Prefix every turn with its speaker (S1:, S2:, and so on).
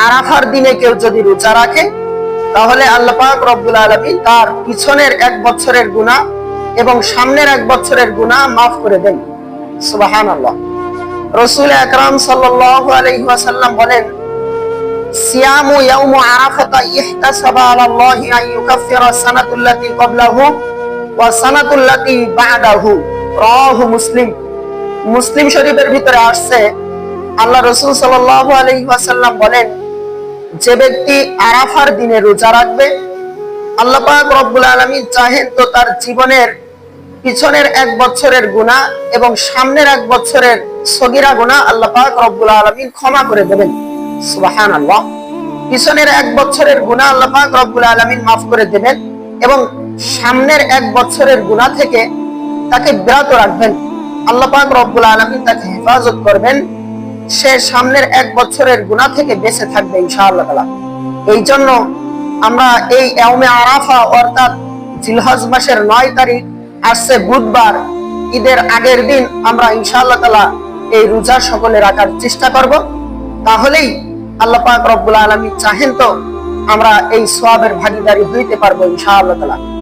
S1: আরাফার দিনে কেউ যদি রোজা রাখে তাহলে আল্লাহ পাক রব্বুল আলামিন তার পিছনের 1 বছরের গুনাহ এবং সামনের 1 বছরের গুনাহ মাফ করে দেন। সুবহানাল্লাহ। রাসূল আকরাম সাল্লাল্লাহু আলাইহি ওয়াসাল্লাম বলেন, সিয়ামু ইয়াউমু আরাফাতা ইহতাসাবা আলাল্লাহি আন ইউকাফিরা সানাতুল্লাতি ক্বাবলাহু ওয়া সানাতুল্লাতি বা'দাহু। রাওয়াহু মুসলিম। মুসলিম শরীফের ভিতরে আসছে, আল্লাহ রাসূল সাল্লাল্লাহু আলাইহি ওয়াসাল্লাম বলেন, যে ব্যক্তি আরাফার দিনে রোজা রাখবে, আল্লাহ পাক রব্বুল আলামিন চাহেন তো তার জীবনের পিছনের 1 বছরের গুনাহ এবং সামনের 1 বছরের সগীরা গুনাহ আল্লাহ পাক রব্বুল আলামিন ক্ষমা করে দেবেন। সুবহানাল্লাহ। পিছনের 1 বছরের গুনাহ আল্লাহ পাক রব্বুল আলামিন মাফ করে দেবেন এবং সামনের 1 বছরের গুনাহ থেকে তাকে বিরত রাখবেন। আল্লাহ পাক রব্বুল আলামিন তাকে হেফাজত করবেন, সে সামনের 1 বছরের গুনাহ থেকে বেঁচে থাকবে ইনশাআল্লাহ তাআলা। এই জন্য আমরা এই ইয়াউমে আরাফা অর্থাৎ জিলহজ মাসের 9 তারিখ আসছে বুধবার, ঈদের আগের দিন আমরা ইনশাআল্লাহ তাআলা এই রোজা সকলে রাখার চেষ্টা করব। তাহলেই আল্লাহ পাক রব্বুল আলামিন চাহেন তো আমরা এই সওয়াবের ভাগীদারি হইতে পারবো ইনশাআল্লাহ তাআলা।